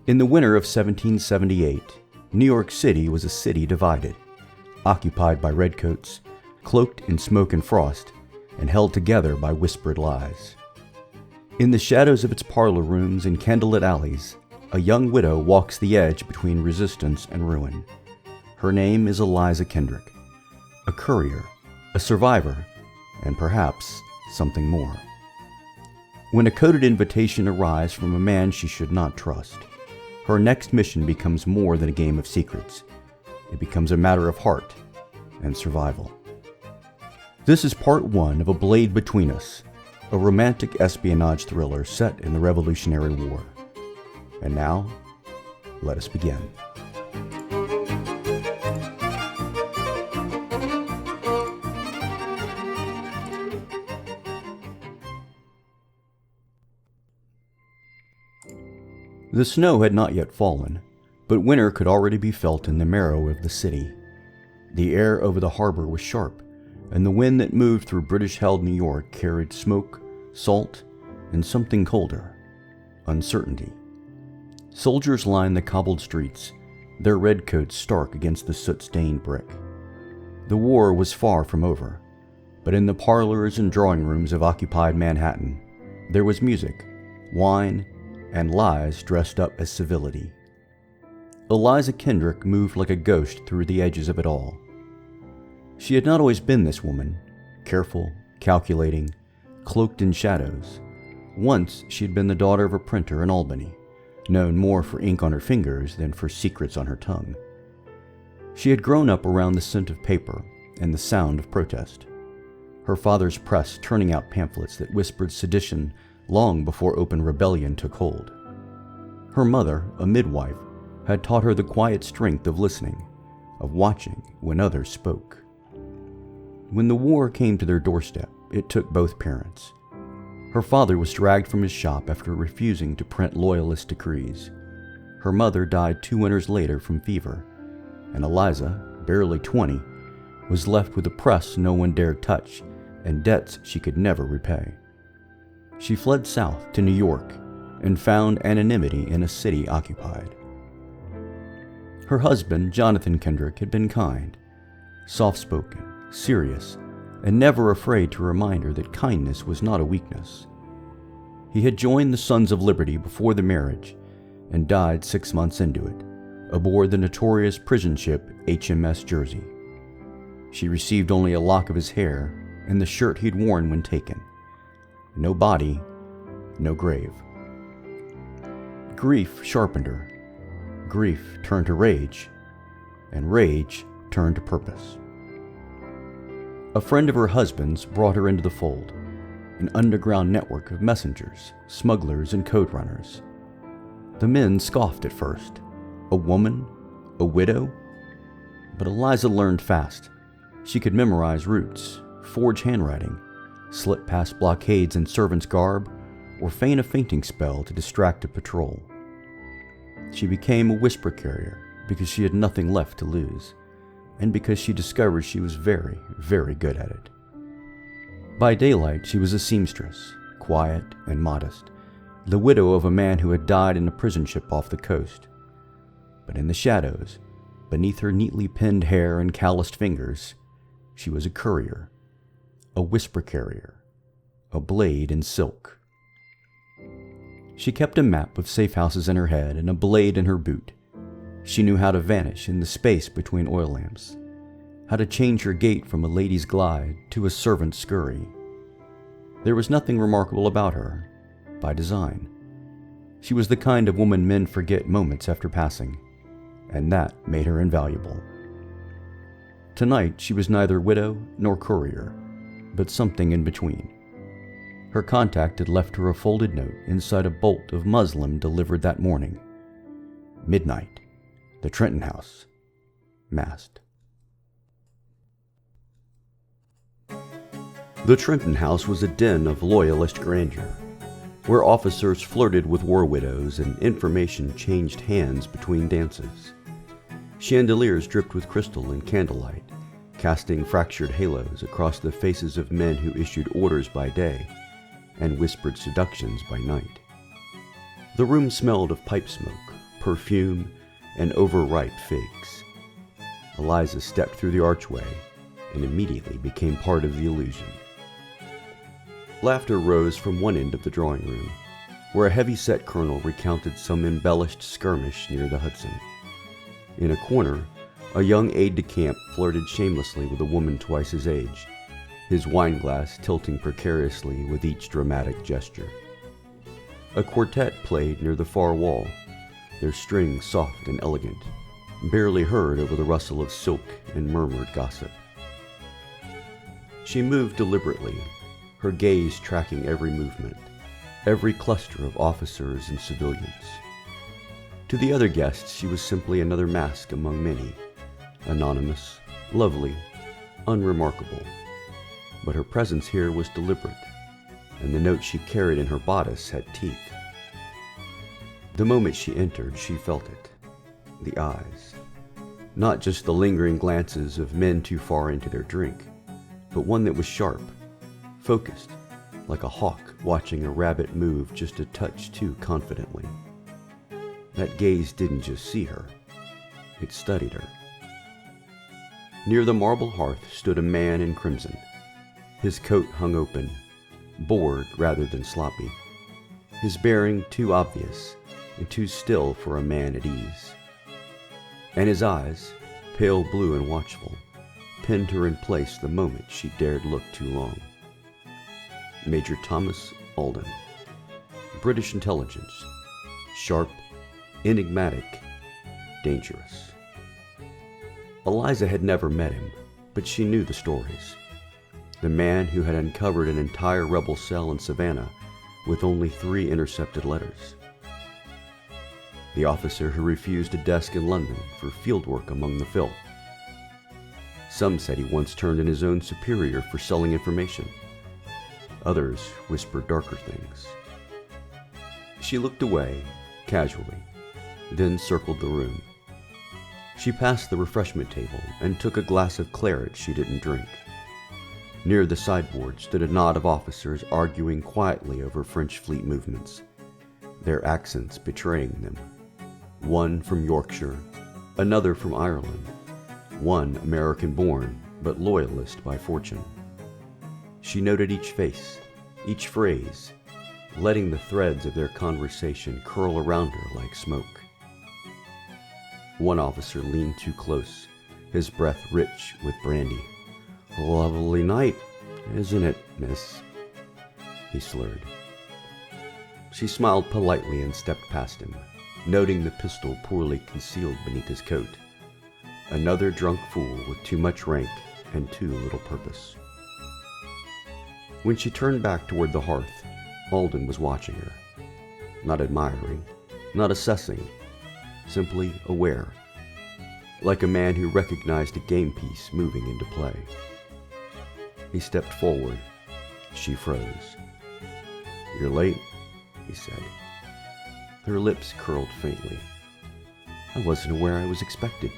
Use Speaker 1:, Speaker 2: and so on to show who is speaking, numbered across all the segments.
Speaker 1: In the winter of 1778, New York City was a city divided, occupied by redcoats, cloaked in smoke and frost, and held together by whispered lies. In the shadows of its parlor rooms and candlelit alleys, a young widow walks the edge between resistance and ruin. Her name is Eliza Kendrick, a courier, a survivor, and perhaps something more. When a coded invitation arrives from a man she should not trust, her next mission becomes more than a game of secrets. It becomes a matter of heart and survival. This is part one of A Blade Between Us, a romantic espionage thriller set in the Revolutionary War. And now, let us begin. The snow had not yet fallen, but winter could already be felt in the marrow of the city. The air over the harbor was sharp, and the wind that moved through British-held New York carried smoke, salt, and something colder: uncertainty. Soldiers lined the cobbled streets, their redcoats stark against the soot-stained brick. The war was far from over, but in the parlors and drawing rooms of occupied Manhattan, there was music, wine, and lies dressed up as civility. Eliza Kendrick moved like a ghost through the edges of it all. She had not always been this woman, careful, calculating, cloaked in shadows. Once she had been the daughter of a printer in Albany, known more for ink on her fingers than for secrets on her tongue. She had grown up around the scent of paper and the sound of protest. Her father's press turning out pamphlets that whispered sedition long before open rebellion took hold. Her mother, a midwife, had taught her the quiet strength of listening, of watching when others spoke. When the war came to their doorstep, it took both parents. Her father was dragged from his shop after refusing to print Loyalist decrees. Her mother died 2 winters later from fever, and Eliza, barely 20, was left with a press no one dared touch and debts she could never repay. She fled south to New York and found anonymity in a city occupied. Her husband, Jonathan Kendrick, had been kind, soft-spoken, serious, and never afraid to remind her that kindness was not a weakness. He had joined the Sons of Liberty before the marriage and died 6 months into it, aboard the notorious prison ship HMS Jersey. She received only a lock of his hair and the shirt he'd worn when taken. No body, no grave. Grief sharpened her. Grief turned to rage, and rage turned to purpose. A friend of her husband's brought her into the fold, an underground network of messengers, smugglers, and code runners. The men scoffed at first. A woman? A widow? But Eliza learned fast. She could memorize routes, forge handwriting, slip past blockades in servant's garb, or feign a fainting spell to distract a patrol. She became a whisper carrier because she had nothing left to lose, and because she discovered she was very, very good at it. By daylight, she was a seamstress, quiet and modest, the widow of a man who had died in a prison ship off the coast. But in the shadows, beneath her neatly pinned hair and calloused fingers, she was a courier, a whisper carrier, a blade in silk. She kept a map of safe houses in her head and a blade in her boot. She knew how to vanish in the space between oil lamps, how to change her gait from a lady's glide to a servant's scurry. There was nothing remarkable about her, by design. She was the kind of woman men forget moments after passing, and that made her invaluable. Tonight she was neither widow nor courier, but something in between. Her contact had left her a folded note inside a bolt of muslin delivered that morning. Midnight, the Trenton House, masked. The Trenton House was a den of Loyalist grandeur, where officers flirted with war widows and information changed hands between dances. Chandeliers dripped with crystal in candlelight, casting fractured halos across the faces of men who issued orders by day and whispered seductions by night. The room smelled of pipe smoke, perfume, and overripe figs. Eliza stepped through the archway and immediately became part of the illusion. Laughter rose from one end of the drawing room, where a heavy-set colonel recounted some embellished skirmish near the Hudson. In a corner, a young aide-de-camp flirted shamelessly with a woman twice his age, his wineglass tilting precariously with each dramatic gesture. A quartet played near the far wall, their strings soft and elegant, barely heard over the rustle of silk and murmured gossip. She moved deliberately, her gaze tracking every movement, every cluster of officers and civilians. To the other guests, she was simply another mask among many, anonymous, lovely, unremarkable. But her presence here was deliberate, and the note she carried in her bodice had teeth. The moment she entered, she felt it. The eyes. Not just the lingering glances of men too far into their drink, but one that was sharp, focused, like a hawk watching a rabbit move just a touch too confidently. That gaze didn't just see her, it studied her. Near the marble hearth stood a man in crimson. His coat hung open, bored rather than sloppy, his bearing too obvious and too still for a man at ease. And his eyes, pale blue and watchful, pinned her in place the moment she dared look too long. Major Thomas Alden, British intelligence, sharp, enigmatic, dangerous. Eliza had never met him, but she knew the stories. The man who had uncovered an entire rebel cell in Savannah with only 3 intercepted letters. The officer who refused a desk in London for field work among the filth. Some said he once turned in his own superior for selling information. Others whispered darker things. She looked away, casually, then circled the room. She passed the refreshment table and took a glass of claret she didn't drink. Near the sideboard stood a knot of officers arguing quietly over French fleet movements, their accents betraying them. One from Yorkshire, another from Ireland, one American-born but Loyalist by fortune. She noted each face, each phrase, letting the threads of their conversation curl around her like smoke. One officer leaned too close, his breath rich with brandy. "Lovely night, isn't it, miss?" he slurred. She smiled politely and stepped past him, noting the pistol poorly concealed beneath his coat. Another drunk fool with too much rank and too little purpose. When she turned back toward the hearth, Alden was watching her. Not admiring, not assessing, simply aware. Like a man who recognized a game piece moving into play. He stepped forward. She froze. "You're late," he said. Her lips curled faintly. "I wasn't aware I was expected."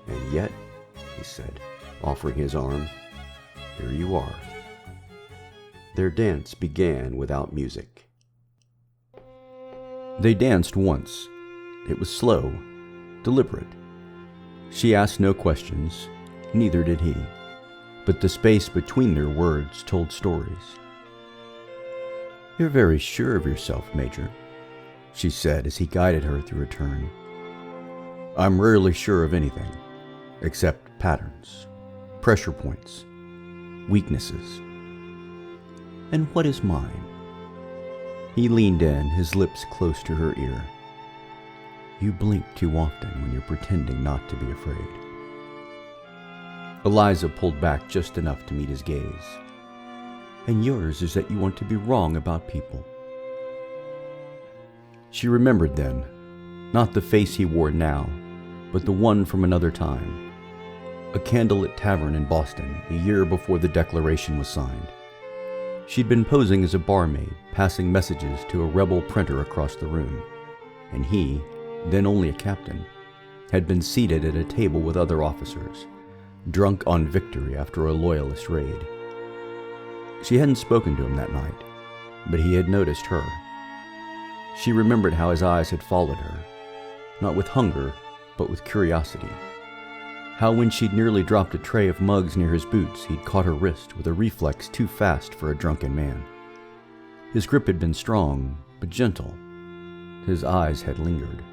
Speaker 1: "And yet," he said, offering his arm, "here you are." Their dance began without music. They danced once. It was slow, deliberate. She asked no questions, neither did he, but the space between their words told stories. "You're very sure of yourself, Major," she said as he guided her through a turn. "I'm rarely sure of anything, except patterns, pressure points, weaknesses." "And what is mine?" He leaned in, his lips close to her ear. "You blink too often when you're pretending not to be afraid." Eliza pulled back just enough to meet his gaze. "And yours is that you want to be wrong about people." She remembered then, not the face he wore now, but the one from another time. A candlelit tavern in Boston, a year before the Declaration was signed. She'd been posing as a barmaid, passing messages to a rebel printer across the room, and he, then only a captain, had been seated at a table with other officers, drunk on victory after a Loyalist raid. She hadn't spoken to him that night, but he had noticed her. She remembered how his eyes had followed her, not with hunger, but with curiosity. How when she'd nearly dropped a tray of mugs near his boots, he'd caught her wrist with a reflex too fast for a drunken man. His grip had been strong, but gentle. His eyes had lingered.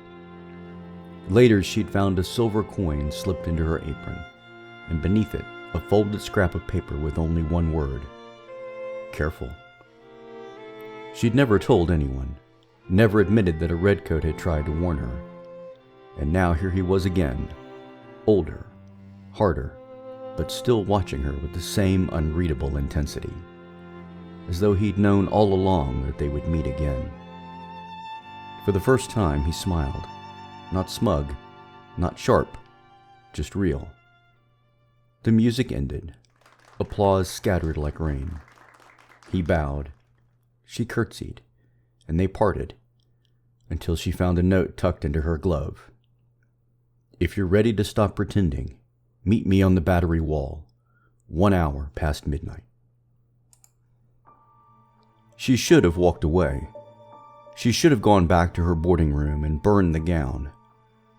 Speaker 1: Later, she'd found a silver coin slipped into her apron, and beneath it, a folded scrap of paper with only one word: careful. She'd never told anyone, never admitted that a redcoat had tried to warn her. And now here he was again, older, harder, but still watching her with the same unreadable intensity, as though he'd known all along that they would meet again. For the first time, he smiled, not smug, not sharp, just real. The music ended. Applause scattered like rain. He bowed. She curtsied, and they parted, until she found a note tucked into her glove. If you're ready to stop pretending, meet me on the Battery wall, 1 hour past midnight. She should have walked away. She should have gone back to her boarding room and burned the gown.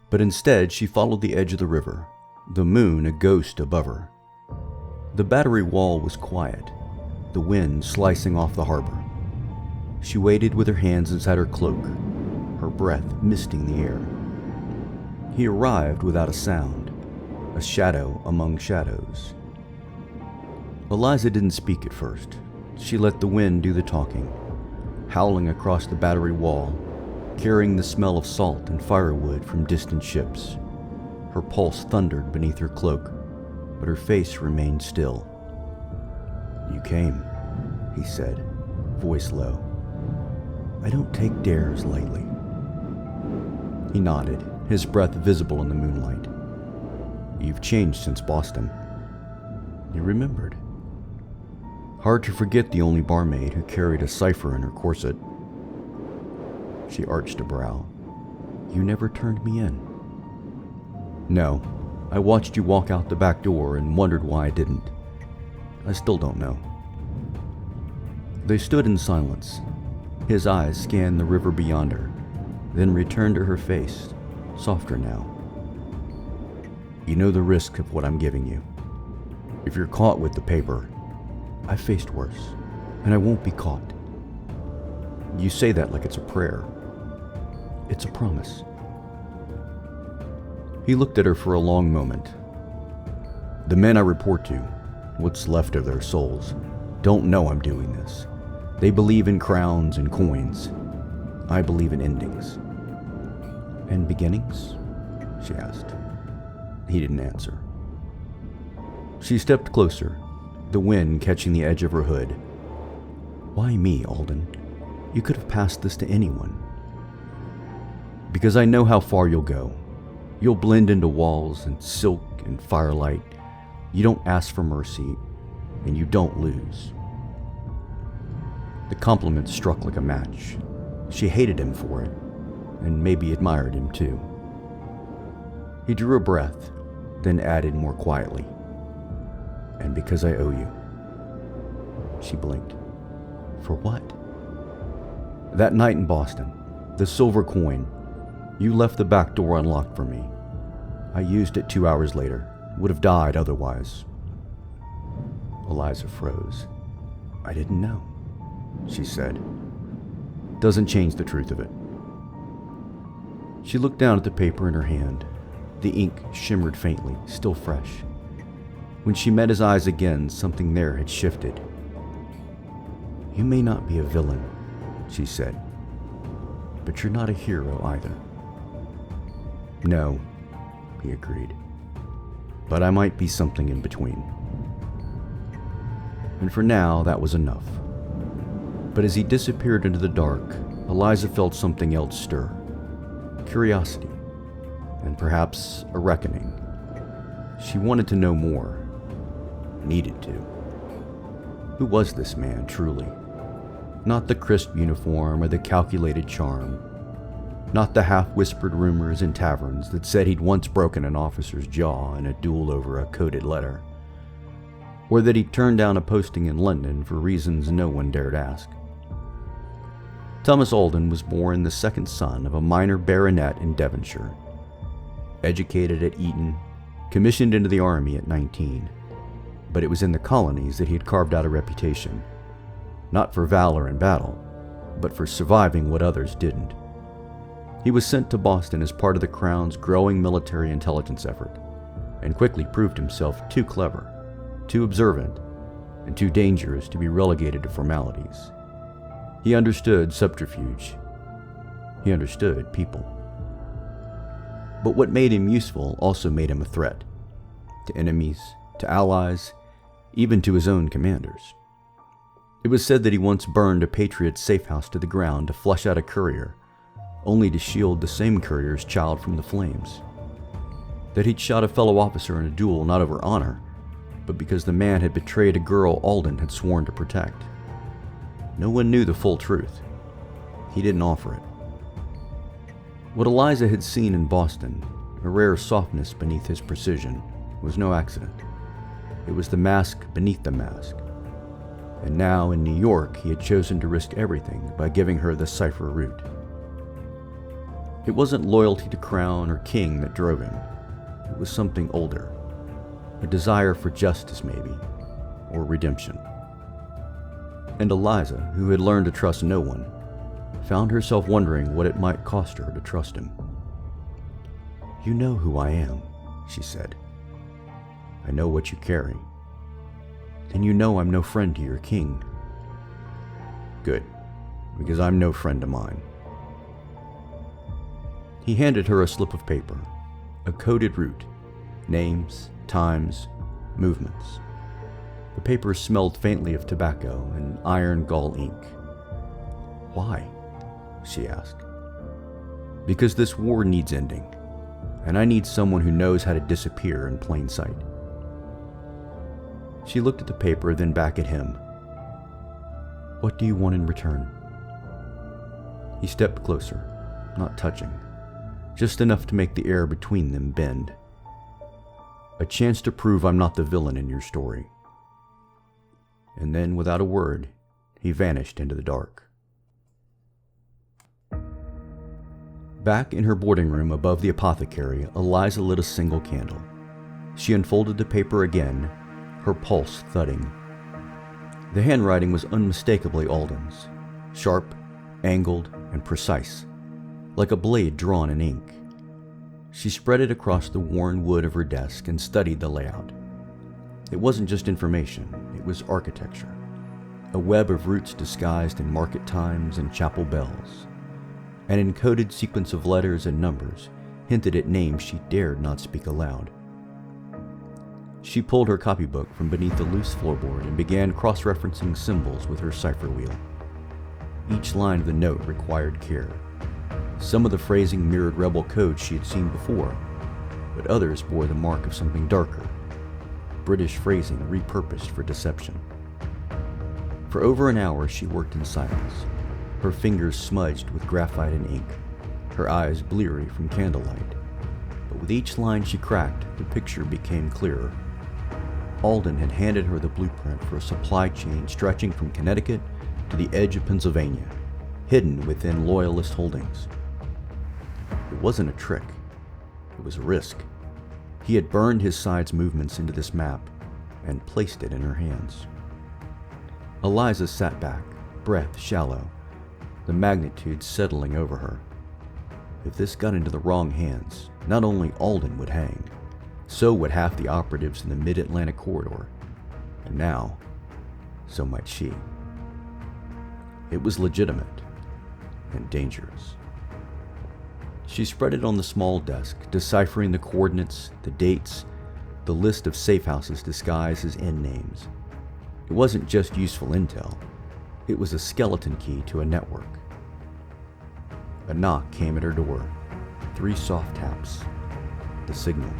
Speaker 1: But instead, she followed the edge of the river, the moon a ghost above her. The Battery wall was quiet, the wind slicing off the harbor. She waited with her hands inside her cloak, her breath misting the air. He arrived without a sound, a shadow among shadows. Eliza didn't speak at first. She let the wind do the talking, howling across the Battery wall, carrying the smell of salt and firewood from distant ships. Her pulse thundered beneath her cloak, but her face remained still. You came, he said, voice low. I don't take dares lightly. He nodded, his breath visible in the moonlight. You've changed since Boston. He remembered. Hard to forget the only barmaid who carried a cipher in her corset. She arched a brow. You never turned me in. No, I watched you walk out the back door and wondered why I didn't. I still don't know. They stood in silence. His eyes scanned the river beyond her, then returned to her face, softer now. You know the risk of what I'm giving you. If you're caught with the paper, I've faced worse, and I won't be caught. You say that like it's a prayer. It's a promise. He looked at her for a long moment. The men I report to, what's left of their souls, don't know I'm doing this. They believe in crowns and coins. I believe in endings. And beginnings? She asked. He didn't answer. She stepped closer, the wind catching the edge of her hood. Why me, Alden? You could have passed this to anyone. Because I know how far you'll go. You'll blend into walls and silk and firelight. You don't ask for mercy, and you don't lose. The compliment struck like a match. She hated him for it, and maybe admired him too. He drew a breath, then added more quietly, and because I owe you. She blinked. For what? That night in Boston, the silver coin, you left the back door unlocked for me. I used it 2 hours later. Would have died otherwise. Eliza froze. I didn't know, she said. Doesn't change the truth of it. She looked down at the paper in her hand. The ink shimmered faintly, still fresh. When she met his eyes again, something there had shifted. You may not be a villain, she said, but you're not a hero either. No, he agreed, but I might be something in between. And for now, that was enough. But as he disappeared into the dark, Eliza felt something else stir. Curiosity, and perhaps a reckoning. She wanted to know more. Needed to. Who was this man, truly? Not the crisp uniform or the calculated charm. Not the half-whispered rumors in taverns that said he'd once broken an officer's jaw in a duel over a coded letter. Or that he turned down a posting in London for reasons no one dared ask. Thomas Alden was born the second son of a minor baronet in Devonshire. Educated at Eton, commissioned into the army at 19. But it was in the colonies that he had carved out a reputation, not for valor in battle, but for surviving what others didn't. He was sent to Boston as part of the Crown's growing military intelligence effort, and quickly proved himself too clever, too observant, and too dangerous to be relegated to formalities. He understood subterfuge. He understood people. But what made him useful also made him a threat, to enemies, to allies, even to his own commanders. It was said that he once burned a Patriot safe house to the ground to flush out a courier, only to shield the same courier's child from the flames. That he'd shot a fellow officer in a duel not over honor, but because the man had betrayed a girl Alden had sworn to protect. No one knew the full truth. He didn't offer it. What Eliza had seen in Boston, a rare softness beneath his precision, was no accident. It was the mask beneath the mask. And now in New York, he had chosen to risk everything by giving her the cipher route. It wasn't loyalty to crown or king that drove him. It was something older. A desire for justice, maybe, or redemption. And Eliza, who had learned to trust no one, found herself wondering what it might cost her to trust him. "You know who I am," she said. "I know what you carry. Then you know I'm no friend to your king." "Good, because I'm no friend of mine." He handed her a slip of paper, a coded route, names, times, movements. The paper smelled faintly of tobacco and iron gall ink. "Why?" she asked. "Because this war needs ending, and I need someone who knows how to disappear in plain sight." She looked at the paper, then back at him. "What do you want in return?" He stepped closer, not touching, just enough to make the air between them bend. "A chance to prove I'm not the villain in your story." And then, without a word, he vanished into the dark. Back in her boarding room above the apothecary, Eliza lit a single candle. She unfolded the paper again, her pulse thudding. The handwriting was unmistakably Alden's, sharp, angled, and precise, like a blade drawn in ink. She spread it across the worn wood of her desk and studied the layout. It wasn't just information, it was architecture. A web of routes disguised in market times and chapel bells. An encoded sequence of letters and numbers hinted at names she dared not speak aloud. She pulled her copybook from beneath the loose floorboard and began cross-referencing symbols with her cipher wheel. Each line of the note required care. Some of the phrasing mirrored rebel codes she had seen before, but others bore the mark of something darker. British phrasing repurposed for deception. For over an hour she worked in silence, her fingers smudged with graphite and ink, her eyes bleary from candlelight. But with each line she cracked, the picture became clearer. Alden had handed her the blueprint for a supply chain stretching from Connecticut to the edge of Pennsylvania, hidden within Loyalist holdings. It wasn't a trick. It was a risk. He had burned his side's movements into this map and placed it in her hands. Eliza sat back, breath shallow, the magnitude settling over her. If this got into the wrong hands, not only Alden would hang, so would half the operatives in the Mid-Atlantic corridor, and now, so might she. It was legitimate and dangerous. She spread it on the small desk, deciphering the coordinates, the dates, the list of safe houses disguised as inn names. It wasn't just useful intel, it was a skeleton key to a network. A knock came at her door, 3 soft taps, the signal.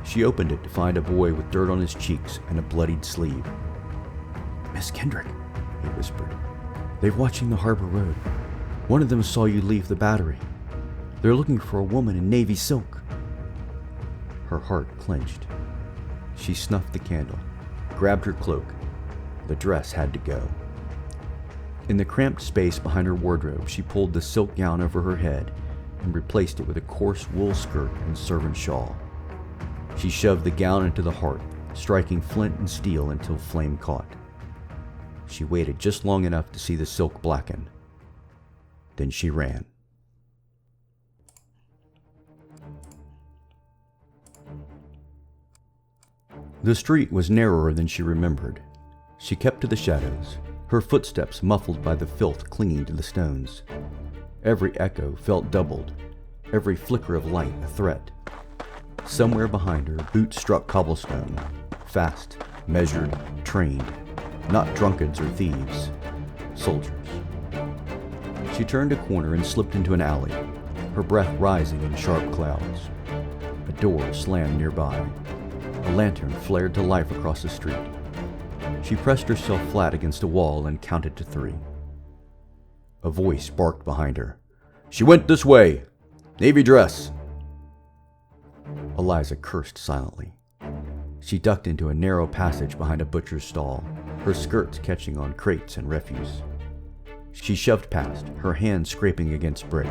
Speaker 1: She opened it to find a boy with dirt on his cheeks and a bloodied sleeve. "Miss Kendrick," he whispered. "They're watching the harbor road. One of them saw you leave the battery. They're looking for a woman in navy silk." Her heart clenched. She snuffed the candle, grabbed her cloak. The dress had to go. In the cramped space behind her wardrobe, she pulled the silk gown over her head and replaced it with a coarse wool skirt and servant shawl. She shoved the gown into the hearth, striking flint and steel until flame caught. She waited just long enough to see the silk blacken. Then she ran. The street was narrower than she remembered. She kept to the shadows, her footsteps muffled by the filth clinging to the stones. Every echo felt doubled, every flicker of light a threat. Somewhere behind her, boots struck cobblestone, fast, measured, trained, not drunkards or thieves, soldiers. She turned a corner and slipped into an alley, her breath rising in sharp clouds. A door slammed nearby. A lantern flared to life across the street. She pressed herself flat against a wall and counted to 3. A voice barked behind her. "She went this way! Navy dress!" Eliza cursed silently. She ducked into a narrow passage behind a butcher's stall, her skirts catching on crates and refuse. She shoved past, her hands scraping against brick.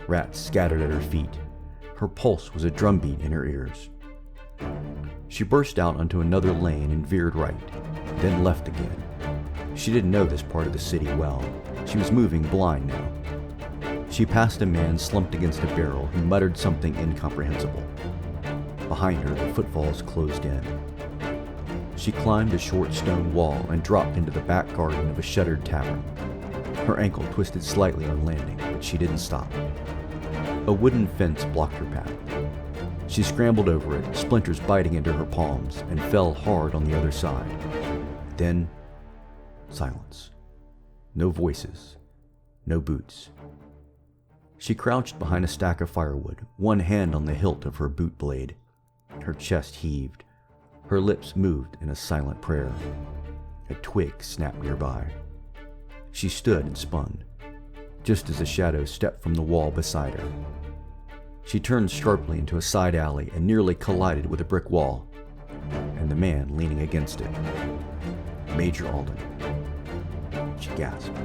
Speaker 1: Rats scattered at her feet. Her pulse was a drumbeat in her ears. She burst out onto another lane and veered right, then left again. She didn't know this part of the city well. She was moving blind now. She passed a man slumped against a barrel who muttered something incomprehensible. Behind her, the footfalls closed in. She climbed a short stone wall and dropped into the back garden of a shuttered tavern. Her ankle twisted slightly on landing, but she didn't stop. A wooden fence blocked her path. She scrambled over it, splinters biting into her palms, and fell hard on the other side. Then, silence. No voices. No boots. She crouched behind a stack of firewood, one hand on the hilt of her boot blade. Her chest heaved. Her lips moved in a silent prayer. A twig snapped nearby. She stood and spun, just as a shadow stepped from the wall beside her. She turned sharply into a side alley and nearly collided with a brick wall, and the man leaning against it. Major Alden. She gasped.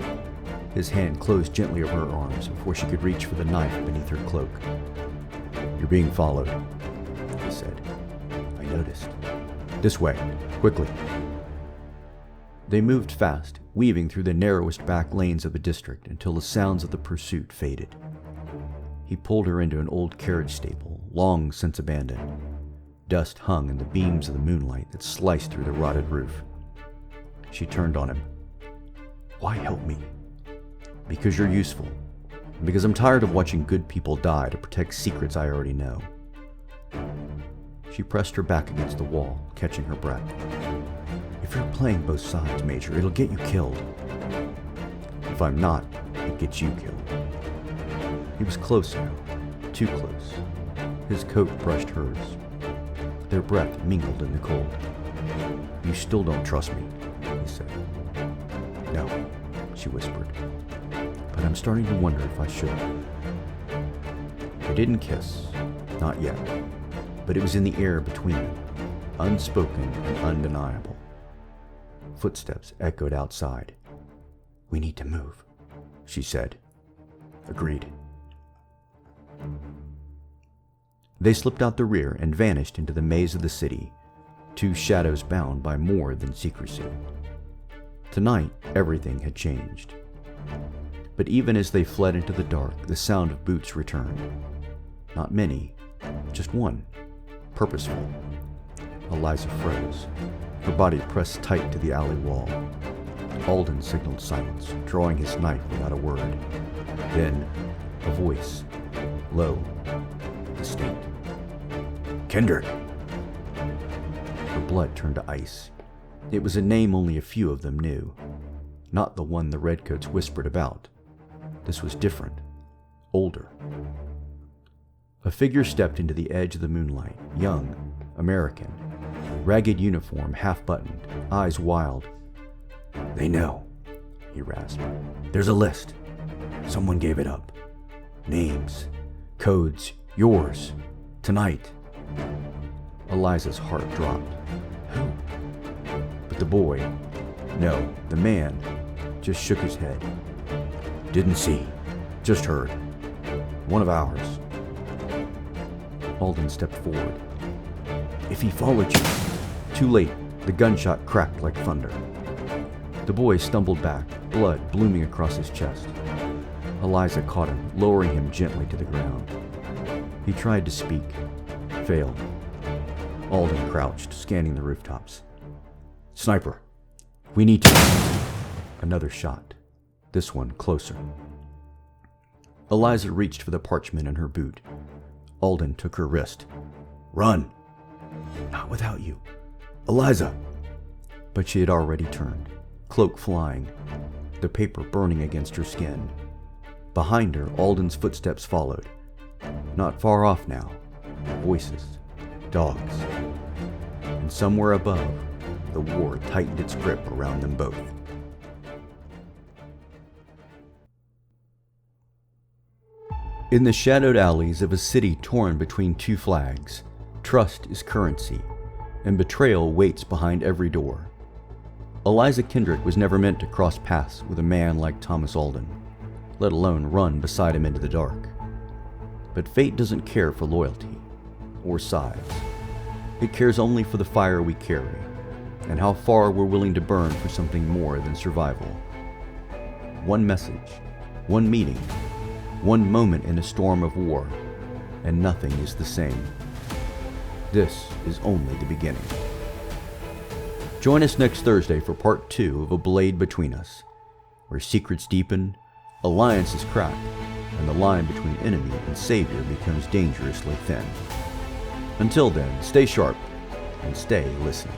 Speaker 1: His hand closed gently over her arms before she could reach for the knife beneath her cloak. "You're being followed," he said. "I noticed. This way, quickly." They moved fast, weaving through the narrowest back lanes of the district until the sounds of the pursuit faded. He pulled her into an old carriage stable, long since abandoned. Dust hung in the beams of the moonlight that sliced through the rotted roof. She turned on him. "Why help me?" "Because you're useful. And because I'm tired of watching good people die to protect secrets I already know." She pressed her back against the wall, catching her breath. "If you're playing both sides, Major, it'll get you killed." "If I'm not, it gets you killed." He was close now, too close. His coat brushed hers. Their breath mingled in the cold. "You still don't trust me," he said. "No," she whispered. "But I'm starting to wonder if I should." They didn't kiss, not yet, but it was in the air between them, unspoken and undeniable. Footsteps echoed outside. "We need to move," she said. "Agreed." They slipped out the rear and vanished into the maze of the city, two shadows bound by more than secrecy. Tonight, everything had changed. But even as they fled into the dark, the sound of boots returned. Not many, just one, purposeful. Eliza froze, her body pressed tight to the alley wall. Alden signaled silence, drawing his knife without a word. Then, a voice, low, distinct. "Kendrick!" Her blood turned to ice. It was a name only a few of them knew, not the one the redcoats whispered about. This was different, older. A figure stepped into the edge of the moonlight, young, American, ragged uniform half-buttoned, eyes wild. "They know," he rasped. "There's a list. Someone gave it up. Names, codes, yours, tonight." Eliza's heart dropped. Who? But the boy, no, the man, just shook his head. Didn't see. Just heard. One of ours. Alden stepped forward. If he followed you. Too late. The gunshot cracked like thunder. The boy stumbled back, blood blooming across his chest. Eliza caught him, lowering him gently to the ground. He tried to speak. Failed. Alden crouched, scanning the rooftops. Sniper. We need to... Another shot. This one closer. Eliza reached for the parchment in her boot. Alden took her wrist. Run! Not without you. Eliza! But she had already turned, cloak flying, the paper burning against her skin. Behind her, Alden's footsteps followed. Not far off now. Voices. Dogs. And somewhere above, the war tightened its grip around them both. In the shadowed alleys of a city torn between two flags, trust is currency, and betrayal waits behind every door. Eliza Kendrick was never meant to cross paths with a man like Thomas Alden, let alone run beside him into the dark. But fate doesn't care for loyalty, or sides. It cares only for the fire we carry, and how far we're willing to burn for something more than survival. One message, one meeting, one moment in a storm of war, and nothing is the same. This is only the beginning. Join us next Thursday for part 2 of A Blade Between Us, where secrets deepen, alliances crack, and the line between enemy and savior becomes dangerously thin. Until then, stay sharp and stay listening.